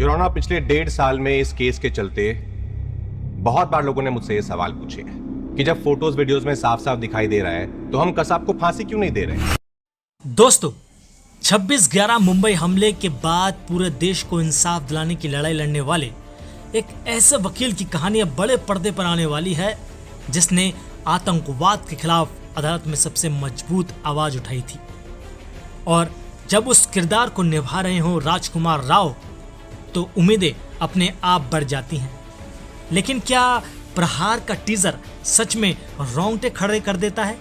Your honour, पिछले 1.5 साल में इस केस के चलते बहुत बार लोगों ने मुझसे ये सवाल पूछे कि जब फोटोज वीडियोस में साफ साफ दिखाई दे रहा है तो हम कसाब को फांसी क्यों नहीं दे रहे। दोस्तों, 26/11 मुंबई हमले के बाद पूरे देश को इंसाफ दिलाने की लड़ाई लड़ने वाले एक ऐसे वकील की कहानी अब बड़े पर्दे पर आने वाली है जिसने आतंकवाद के खिलाफ अदालत में सबसे मजबूत आवाज उठाई थी। और जब उस किरदार को निभा रहे हो राजकुमार राव तो उम्मीदें अपने आप बढ़ जाती हैं। लेकिन क्या प्रहार का टीजर सच में रोंगटे खड़े कर देता है?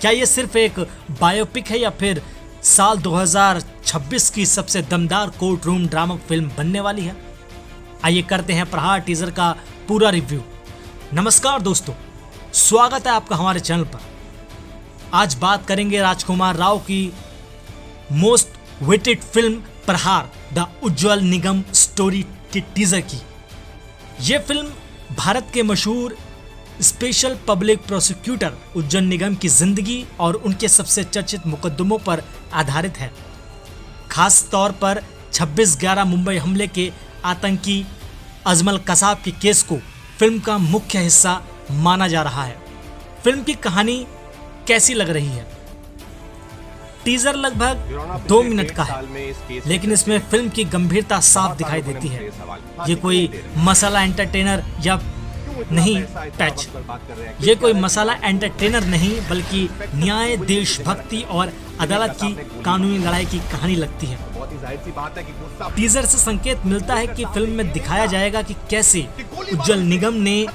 क्या ये सिर्फ एक बायोपिक है या फिर साल 2026 की सबसे दमदार कोर्ट रूम ड्रामा फिल्म बनने वाली है? आइए करते हैं प्रहार टीजर का पूरा रिव्यू। नमस्कार दोस्तों, स्वागत है आपका हमारे चैनल पर। आज बात करेंगे राजकुमार राव की मोस्ट वेटेड फिल्म प्रहार द उज्ज्वल निगम स्टोरी के टीजर की। यह फिल्म भारत के मशहूर स्पेशल पब्लिक प्रोसिक्यूटर उज्ज्वल निगम की जिंदगी और उनके सबसे चर्चित मुकदमों पर आधारित है। खास तौर पर 26/11 मुंबई हमले के आतंकी अजमल कसाब के केस को फिल्म का मुख्य हिस्सा माना जा रहा है। फिल्म की कहानी कैसी लग रही है? टीजर लगभग 2 मिनट का है, लेकिन इसमें फिल्म की गंभीरता साफ दिखाई देती है। ये कोई मसाला एंटरटेनर या नहीं पैच, ये कोई मसाला एंटरटेनर नहीं बल्कि न्याय, देशभक्ति और अदालत की कानूनी लड़ाई की कहानी लगती है। टीजर से संकेत मिलता है कि फिल्म में दिखाया जाएगा कि कैसे उज्ज्वल निगम ने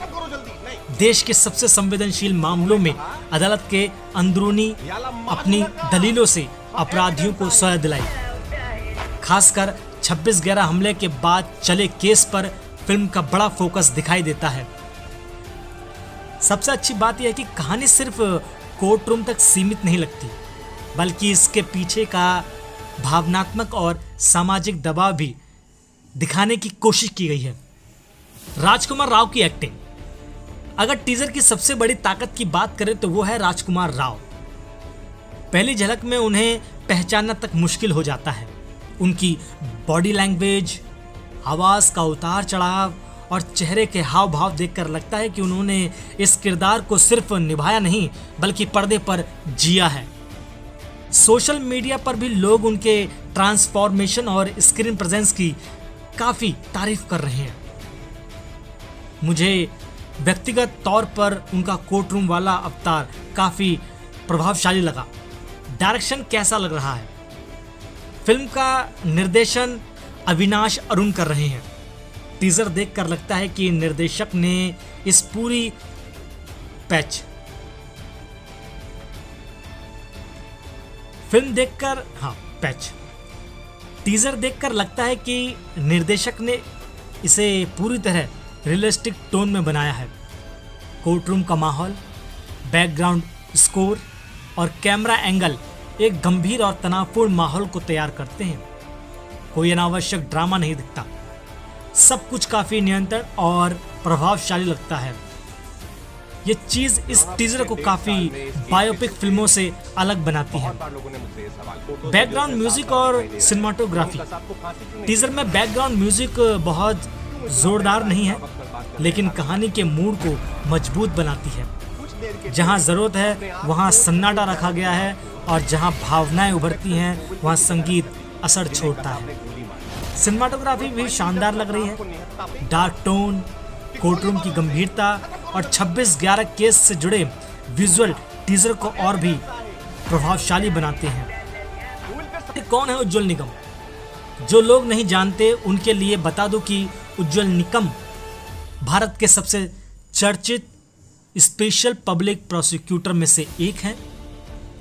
देश के सबसे संवेदनशील मामलों में अदालत के अंदरूनी अपनी दलीलों से अपराधियों को सजा दिलाई। खासकर 26/11 हमले के बाद चले केस पर फिल्म का बड़ा फोकस दिखाई देता है। सबसे अच्छी बात यह है कि कहानी सिर्फ कोर्ट रूम तक सीमित नहीं लगती, बल्कि इसके पीछे का भावनात्मक और सामाजिक दबाव भी दिखाने की कोशिश की गई है। राजकुमार राव की एक्टिंग, अगर टीजर की सबसे बड़ी ताकत की बात करें तो वो है राजकुमार राव। पहली झलक में उन्हें पहचानना तक मुश्किल हो जाता है। उनकी बॉडी लैंग्वेज, आवाज का उतार चढ़ाव और चेहरे के हाव भाव देखकर लगता है कि उन्होंने इस किरदार को सिर्फ निभाया नहीं बल्कि पर्दे पर जिया है। सोशल मीडिया पर भी लोग उनके ट्रांसफॉर्मेशन और स्क्रीन प्रेजेंस की काफी तारीफ कर रहे हैं। मुझे व्यक्तिगत तौर पर उनका कोर्ट रूम वाला अवतार काफी प्रभावशाली लगा। डायरेक्शन कैसा लग रहा है? फिल्म का निर्देशन अविनाश अरुण कर रहे हैं। टीजर देखकर लगता है कि निर्देशक ने इस पूरी टीजर देखकर लगता है कि निर्देशक ने इसे पूरी तरह रियलिस्टिक टोन में बनाया है। कोर्ट रूम का माहौल, बैकग्राउंड स्कोर और कैमरा एंगल एक गंभीर और तनावपूर्ण माहौल को तैयार करते हैं। कोई अनावश्यक ड्रामा नहीं दिखता, सब कुछ काफी नियंत्रण और प्रभावशाली लगता है। ये चीज इस टीजर को काफी बायोपिक फिल्मों से अलग बनाती है। बैकग्राउंड म्यूजिक और सिनेमाटोग्राफी, टीजर में बैकग्राउंड म्यूजिक बहुत जोरदार नहीं है, लेकिन कहानी के मूड को मजबूत बनाती है। जहां जरूरत है वहां सन्नाटा रखा गया है और जहां भावनाएं उभरती हैं वहां संगीत असर छोड़ता है। सिनेमाटोग्राफी भी शानदार लग रही है। डार्क टोन, कोर्टरूम की गंभीरता और 26/11 केस से जुड़े विजुअल टीजर को और भी प्रभावशाली बनाते हैं। कौन है उज्ज्वल निगम? जो लोग नहीं जानते उनके लिए बता दूं कि उज्ज्वल निगम भारत के सबसे चर्चित स्पेशल पब्लिक प्रोसिक्यूटर में से एक हैं।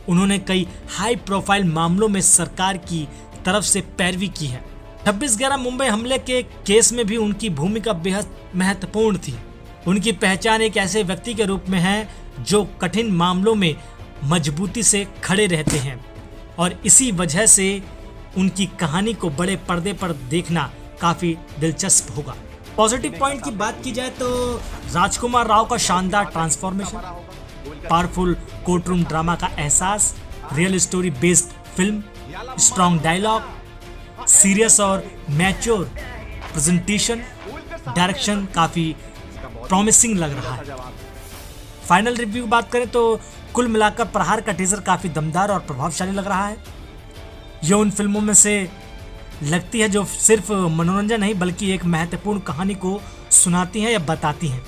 उन्होंने कई हाई प्रोफाइल मामलों में सरकार की तरफ से पैरवी की है। 26/11 मुंबई हमले के केस में भी उनकी भूमिका बेहद महत्वपूर्ण थी। उनकी पहचान एक ऐसे व्यक्ति के रूप में है जो कठिन मामलों में मजबूती से खड़े रहते हैं और इसी वजह से उनकी कहानी को बड़े पर्दे पर देखना काफी दिलचस्प होगा। पॉजिटिव पॉइंट की बात की जाए तो राजकुमार राव का शानदार ट्रांसफॉर्मेशन, पावरफुल कोर्टरूम ड्रामा का एहसास, real story based film, strong dialogue, serious और मैच्योर प्रेजेंटेशन, डायरेक्शन काफ़ी प्रॉमिसिंग लग रहा है। फाइनल रिव्यू की बात करें तो कुल मिलाकर प्रहार का टीजर काफ़ी दमदार और प्रभावशाली लग रहा है। ये उन फिल्मों में से लगती है जो सिर्फ मनोरंजन नहीं बल्कि एक महत्वपूर्ण कहानी को सुनाती हैं या बताती हैं।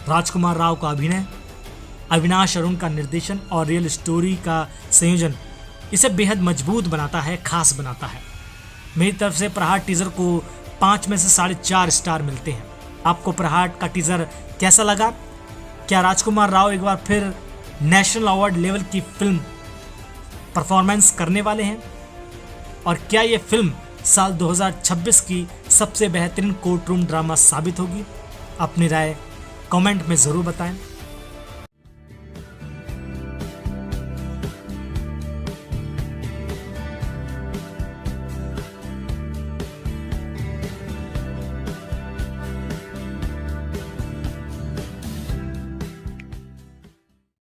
राजकुमार राव का अभिनय, अविनाश अरुण का निर्देशन और रियल स्टोरी का संयोजन इसे बेहद मजबूत बनाता है, खास बनाता है। मेरी तरफ से प्रहार टीजर को 5 में से 4.5 स्टार मिलते हैं। आपको प्रहार का टीजर कैसा लगा? क्या राजकुमार राव एक बार फिर नेशनल अवार्ड लेवल की फिल्म परफॉर्मेंस करने वाले हैं? और क्या ये फिल्म साल 2026 की सबसे बेहतरीन कोर्ट रूम ड्रामा साबित होगी? अपनी राय कमेंट में ज़रूर बताएं।